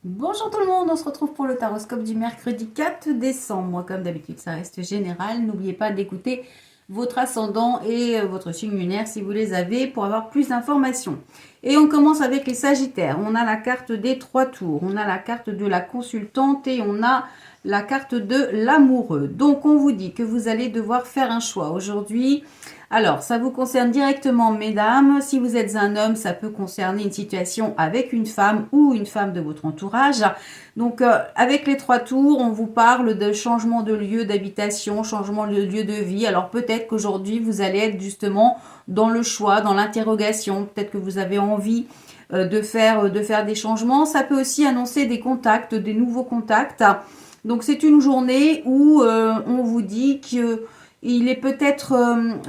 Bonjour tout le monde, on se retrouve pour le taroscope du mercredi 4 décembre. Comme d'habitude, ça reste général. N'oubliez pas d'écouter votre ascendant et votre signe lunaire si vous les avez pour avoir plus d'informations. Et on commence avec les Sagittaires. On a la carte des 3 tours, on a la carte de la consultante et on a la carte de l'amoureux. Donc on vous dit que vous allez devoir faire un choix aujourd'hui. Alors, ça vous concerne directement, mesdames. Si vous êtes un homme, ça peut concerner une situation avec une femme ou une femme de votre entourage. Donc, avec les 3 tours, on vous parle de changement de lieu d'habitation, changement de lieu de vie. Alors, peut-être qu'aujourd'hui, vous allez être justement dans le choix, dans l'interrogation. Peut-être que vous avez envie de faire des changements. Ça peut aussi annoncer des contacts, des nouveaux contacts. Donc, c'est une journée où on vous dit que il est peut-être,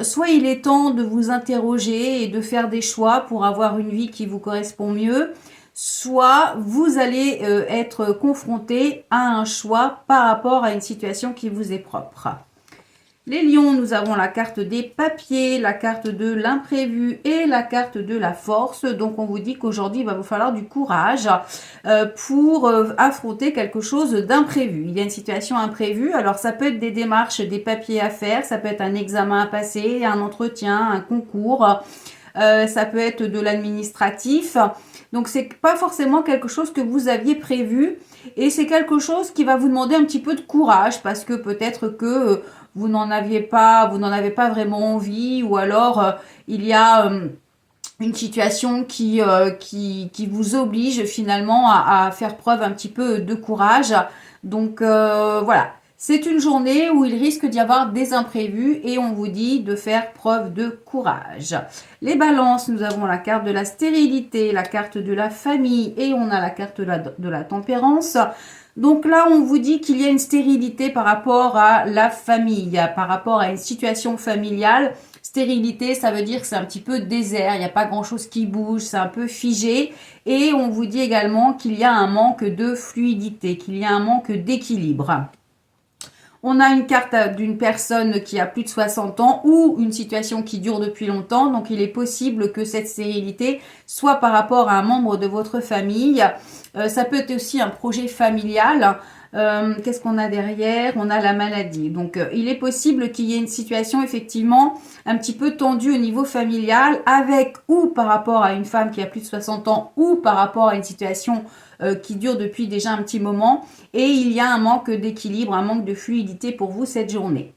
soit il est temps de vous interroger et de faire des choix pour avoir une vie qui vous correspond mieux, soit vous allez être confronté à un choix par rapport à une situation qui vous est propre. Les lions, nous avons la carte des papiers, la carte de l'imprévu et la carte de la force. Donc, on vous dit qu'aujourd'hui, il va vous falloir du courage pour affronter quelque chose d'imprévu. Il y a une situation imprévue. Alors, ça peut être des démarches, des papiers à faire. Ça peut être un examen à passer, un entretien, un concours. Ça peut être de l'administratif. Donc, c'est pas forcément quelque chose que vous aviez prévu. Et c'est quelque chose qui va vous demander un petit peu de courage parce que peut-être que vous n'en avez pas vraiment envie, ou alors il y a une situation qui vous oblige finalement à faire preuve un petit peu de courage. Donc voilà, c'est une journée où il risque d'y avoir des imprévus et on vous dit de faire preuve de courage. Les balances, nous avons la carte de la stérilité, la carte de la famille et on a la carte de la tempérance. Donc là, on vous dit qu'il y a une stérilité par rapport à la famille, par rapport à une situation familiale. Stérilité, ça veut dire que c'est un petit peu désert, il n'y a pas grand-chose qui bouge, c'est un peu figé. Et on vous dit également qu'il y a un manque de fluidité, qu'il y a un manque d'équilibre. On a une carte d'une personne qui a plus de 60 ans ou une situation qui dure depuis longtemps. Donc, il est possible que cette stérilité soit par rapport à un membre de votre famille. Ça peut être aussi un projet familial. Qu'est-ce qu'on a derrière? On a la maladie. Donc, il est possible qu'il y ait une situation effectivement un petit peu tendue au niveau familial avec ou par rapport à une femme qui a plus de 60 ans ou par rapport à une situation qui dure depuis déjà un petit moment. Et il y a un manque d'équilibre, un manque de fluidité pour vous cette journée.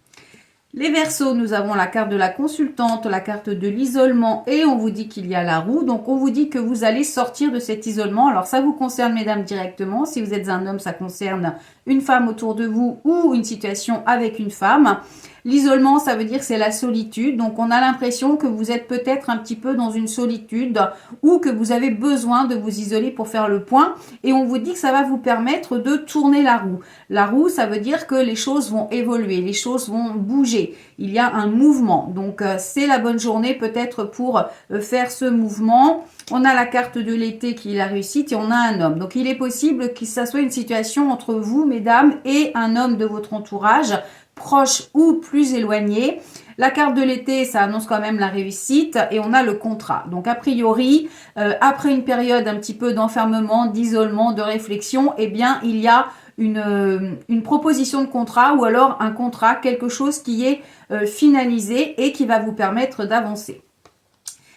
Les Verseaux, nous avons la carte de la consultante, la carte de l'isolement et on vous dit qu'il y a la roue. Donc, on vous dit que vous allez sortir de cet isolement. Alors, ça vous concerne, mesdames, directement. Si vous êtes un homme, ça concerne une femme autour de vous ou une situation avec une femme. L'isolement, ça veut dire c'est la solitude. Donc, on a l'impression que vous êtes peut-être un petit peu dans une solitude ou que vous avez besoin de vous isoler pour faire le point. Et on vous dit que ça va vous permettre de tourner la roue. La roue, ça veut dire que les choses vont évoluer, les choses vont bouger. Il y a un mouvement. Donc, c'est la bonne journée peut-être pour faire ce mouvement. On a la carte de l'été qui est la réussite et on a un homme. Donc, il est possible que ça soit une situation entre vous, mesdames, et un homme de votre entourage, proche ou plus éloigné. La carte de l'été, ça annonce quand même la réussite et on a le contrat. Donc, a priori, après une période un petit peu d'enfermement, d'isolement, de réflexion, eh bien, il y a une proposition de contrat ou alors un contrat, quelque chose qui est finalisé et qui va vous permettre d'avancer.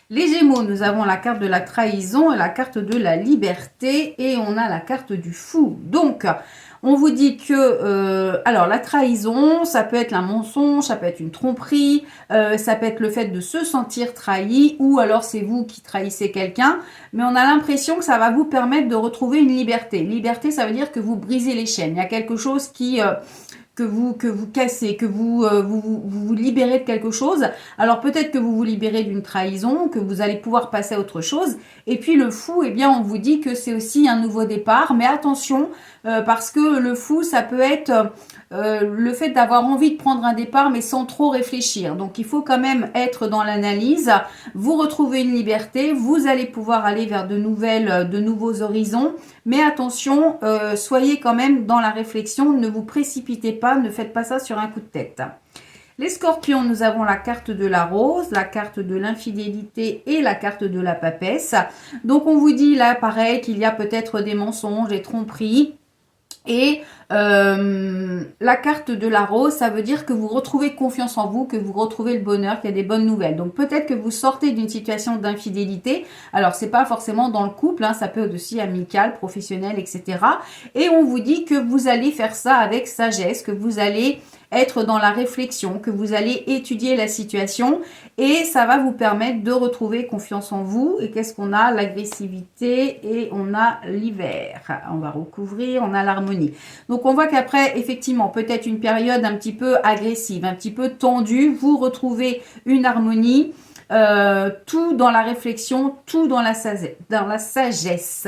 Les Gémeaux, nous avons la carte de la trahison et la carte de la liberté et on a la carte du fou. Donc, on vous dit que, alors la trahison, ça peut être un mensonge, ça peut être une tromperie, ça peut être le fait de se sentir trahi ou alors c'est vous qui trahissez quelqu'un. Mais on a l'impression que ça va vous permettre de retrouver une liberté. Liberté, ça veut dire que vous brisez les chaînes. Il y a quelque chose qui... que vous cassez, que vous libérez de quelque chose. Alors peut-être que vous vous libérez d'une trahison, que vous allez pouvoir passer à autre chose. Et puis le fou, eh bien on vous dit que c'est aussi un nouveau départ. Mais attention, parce que le fou, ça peut être le fait d'avoir envie de prendre un départ mais sans trop réfléchir. Donc il faut quand même être dans l'analyse. Vous retrouvez une liberté, vous allez pouvoir aller vers de nouveaux horizons. Mais attention, soyez quand même dans la réflexion, ne vous précipitez pas, ne faites pas ça sur un coup de tête. Les scorpions, nous avons la carte de la rose, la carte de l'infidélité et la carte de la papesse. Donc, on vous dit là, pareil, qu'il y a peut-être des mensonges, des tromperies. Et la carte de la rose, ça veut dire que vous retrouvez confiance en vous, que vous retrouvez le bonheur, qu'il y a des bonnes nouvelles. Donc peut-être que vous sortez d'une situation d'infidélité. Alors c'est pas forcément dans le couple, hein, ça peut être aussi amical, professionnel, etc. Et on vous dit que vous allez faire ça avec sagesse, que vous allez être dans la réflexion, que vous allez étudier la situation et ça va vous permettre de retrouver confiance en vous. Et qu'est-ce qu'on a? L'agressivité et on a l'hiver. On va recouvrir, on a l'harmonie. Donc on voit qu'après, effectivement, peut-être une période un petit peu agressive, un petit peu tendue, vous retrouvez une harmonie, tout dans la réflexion, tout dans la sagesse.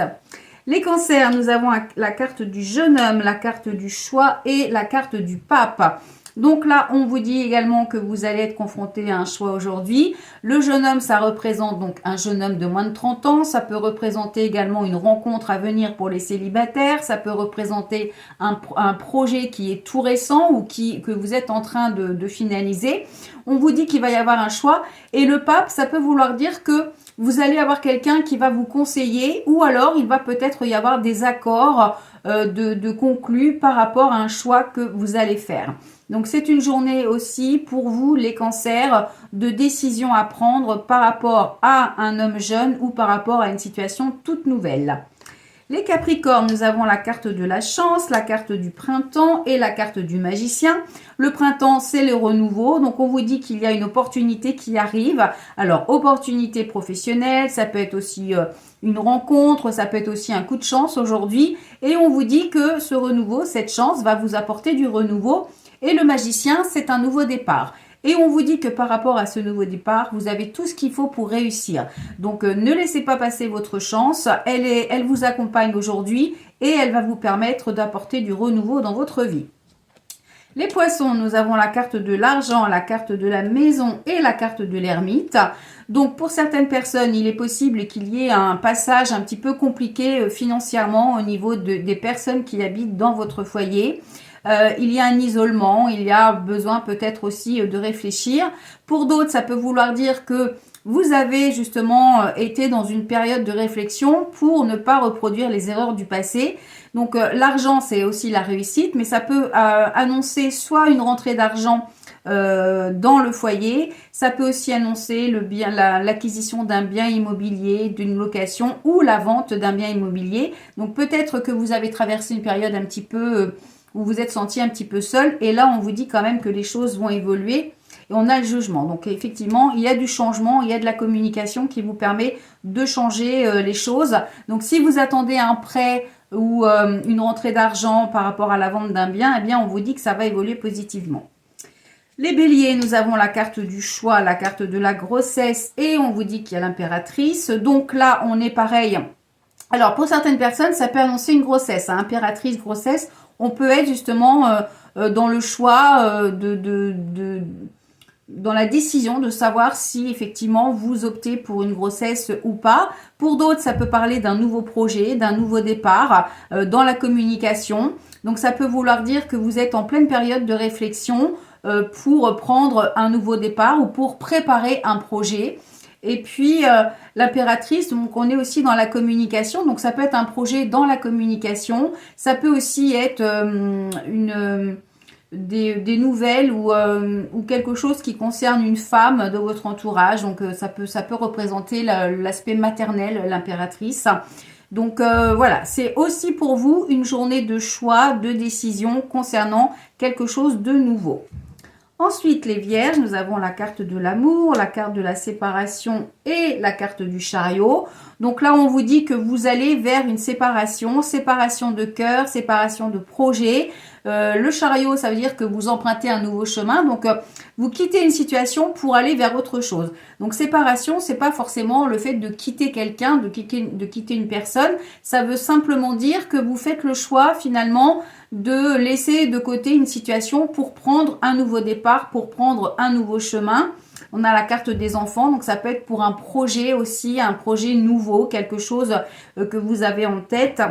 Les cancers, nous avons la carte du jeune homme, la carte du choix et la carte du pape. Donc là, on vous dit également que vous allez être confronté à un choix aujourd'hui. Le jeune homme, ça représente donc un jeune homme de moins de 30 ans. Ça peut représenter également une rencontre à venir pour les célibataires. Ça peut représenter un projet qui est tout récent ou que vous êtes en train de finaliser. On vous dit qu'il va y avoir un choix. Et le pape, ça peut vouloir dire que vous allez avoir quelqu'un qui va vous conseiller ou alors il va peut-être y avoir des accords de conclus par rapport à un choix que vous allez faire. Donc c'est une journée aussi pour vous les cancers de décision à prendre par rapport à un homme jeune ou par rapport à une situation toute nouvelle. Les capricornes, nous avons la carte de la chance, la carte du printemps et la carte du magicien. Le printemps, c'est le renouveau. Donc, on vous dit qu'il y a une opportunité qui arrive. Alors, opportunité professionnelle, ça peut être aussi une rencontre, ça peut être aussi un coup de chance aujourd'hui. Et on vous dit que ce renouveau, cette chance, va vous apporter du renouveau. Et le magicien, c'est un nouveau départ. Et on vous dit que par rapport à ce nouveau départ, vous avez tout ce qu'il faut pour réussir. Donc, ne laissez pas passer votre chance. Elle vous accompagne aujourd'hui et elle va vous permettre d'apporter du renouveau dans votre vie. Les poissons, nous avons la carte de l'argent, la carte de la maison et la carte de l'ermite. Donc, pour certaines personnes, il est possible qu'il y ait un passage un petit peu compliqué financièrement au niveau des personnes qui habitent dans votre foyer. Il y a un isolement, il y a besoin peut-être aussi de réfléchir. Pour d'autres, ça peut vouloir dire que vous avez justement été dans une période de réflexion pour ne pas reproduire les erreurs du passé. Donc l'argent, c'est aussi la réussite, mais ça peut annoncer soit une rentrée d'argent dans le foyer, ça peut aussi annoncer l'acquisition d'un bien immobilier, d'une location ou la vente d'un bien immobilier. Donc peut-être que vous avez traversé une période un petit peu où vous êtes senti un petit peu seul. Et là, on vous dit quand même que les choses vont évoluer. Et on a le jugement. Donc, effectivement, il y a du changement, il y a de la communication qui vous permet de changer les choses. Donc, si vous attendez un prêt ou une rentrée d'argent par rapport à la vente d'un bien, eh bien, on vous dit que ça va évoluer positivement. Les béliers, nous avons la carte du choix, la carte de la grossesse et on vous dit qu'il y a l'impératrice. Donc là, on est pareil. Alors, pour certaines personnes, ça peut annoncer une grossesse. Hein, impératrice, grossesse. On peut être justement dans le choix, dans la décision de savoir si effectivement vous optez pour une grossesse ou pas. Pour d'autres, ça peut parler d'un nouveau projet, d'un nouveau départ dans la communication. Donc ça peut vouloir dire que vous êtes en pleine période de réflexion pour prendre un nouveau départ ou pour préparer un projet. Et puis, l'impératrice, donc on est aussi dans la communication. Donc, ça peut être un projet dans la communication. Ça peut aussi être des nouvelles ou quelque chose qui concerne une femme de votre entourage. Donc, ça peut représenter l'aspect maternel, l'impératrice. Donc, voilà, c'est aussi pour vous une journée de choix, de décision concernant quelque chose de nouveau. Ensuite, les vierges, nous avons la carte de l'amour, la carte de la séparation et la carte du chariot. Donc là, on vous dit que vous allez vers une séparation de cœur, séparation de projet. Le chariot, ça veut dire que vous empruntez un nouveau chemin. Donc, vous quittez une situation pour aller vers autre chose. Donc, séparation, c'est pas forcément le fait de quitter quelqu'un, de quitter une personne. Ça veut simplement dire que vous faites le choix, finalement, de laisser de côté une situation pour prendre un nouveau départ, pour prendre un nouveau chemin. On a la carte des enfants, donc ça peut être pour un projet aussi, un projet nouveau, quelque chose que vous avez en tête.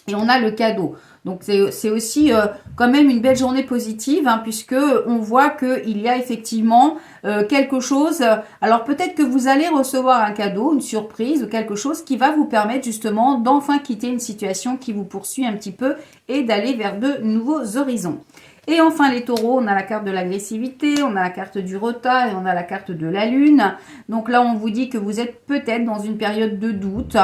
Et on a le cadeau. Donc, c'est aussi quand même une belle journée positive, hein, puisque on voit qu'il y a effectivement quelque chose. Alors, peut-être que vous allez recevoir un cadeau, une surprise, ou quelque chose qui va vous permettre justement d'enfin quitter une situation qui vous poursuit un petit peu et d'aller vers de nouveaux horizons. Et enfin, les taureaux, on a la carte de l'agressivité, on a la carte du retard et on a la carte de la lune. Donc là, on vous dit que vous êtes peut-être dans une période de doute,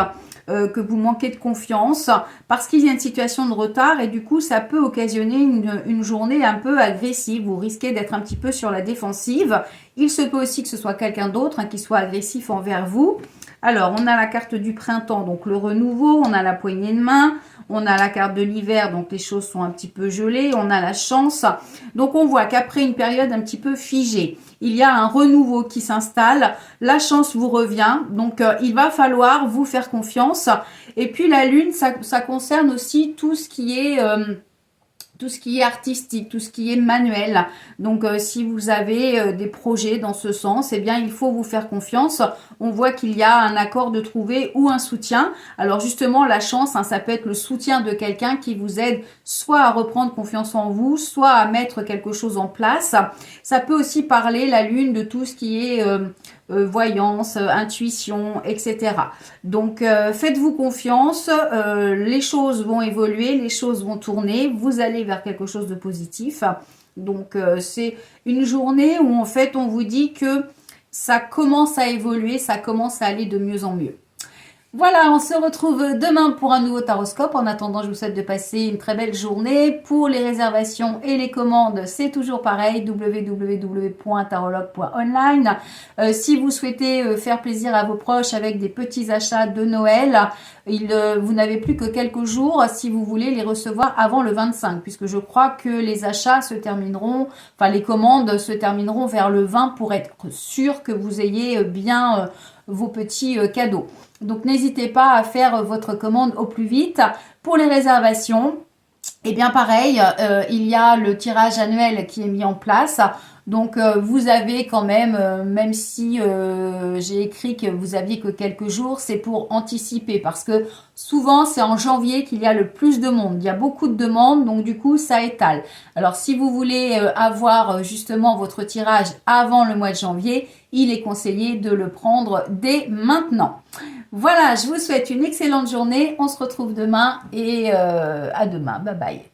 que vous manquez de confiance parce qu'il y a une situation de retard et du coup, ça peut occasionner une journée un peu agressive. Vous risquez d'être un petit peu sur la défensive. Il se peut aussi que ce soit quelqu'un d'autre qui soit agressif envers vous. Alors, on a la carte du printemps, donc le renouveau, on a la poignée de main, on a la carte de l'hiver, donc les choses sont un petit peu gelées, on a la chance. Donc, on voit qu'après une période un petit peu figée, il y a un renouveau qui s'installe, la chance vous revient, donc il va falloir vous faire confiance. Et puis, la lune, ça concerne aussi tout ce qui est artistique, tout ce qui est manuel. Donc, si vous avez des projets dans ce sens, eh bien, il faut vous faire confiance. On voit qu'il y a un accord de trouver ou un soutien. Alors, justement, la chance, ça peut être le soutien de quelqu'un qui vous aide soit à reprendre confiance en vous, soit à mettre quelque chose en place. Ça peut aussi parler, la lune, de tout ce qui est voyance, intuition, etc. Donc, faites-vous confiance, les choses vont évoluer, les choses vont tourner, vous allez vers quelque chose de positif. Donc, c'est une journée où, en fait, on vous dit que ça commence à évoluer, ça commence à aller de mieux en mieux. Voilà, on se retrouve demain pour un nouveau taroscope. En attendant, je vous souhaite de passer une très belle journée. Pour les réservations et les commandes, c'est toujours pareil, www.tarologue.online. Si vous souhaitez faire plaisir à vos proches avec des petits achats de Noël, vous n'avez plus que quelques jours si vous voulez les recevoir avant le 25, puisque je crois que les achats se termineront, enfin les commandes se termineront vers le 20 pour être sûr que vous ayez bien vos petits cadeaux. Donc, n'hésitez pas à faire votre commande au plus vite. Pour les réservations, eh bien pareil, il y a le tirage annuel qui est mis en place. Donc, vous avez quand même si j'ai écrit que vous aviez que quelques jours, c'est pour anticiper parce que souvent, c'est en janvier qu'il y a le plus de monde. Il y a beaucoup de demandes, donc du coup, ça étale. Alors, si vous voulez avoir justement votre tirage avant le mois de janvier, il est conseillé de le prendre dès maintenant. Voilà, je vous souhaite une excellente journée. On se retrouve demain et à demain. Bye bye.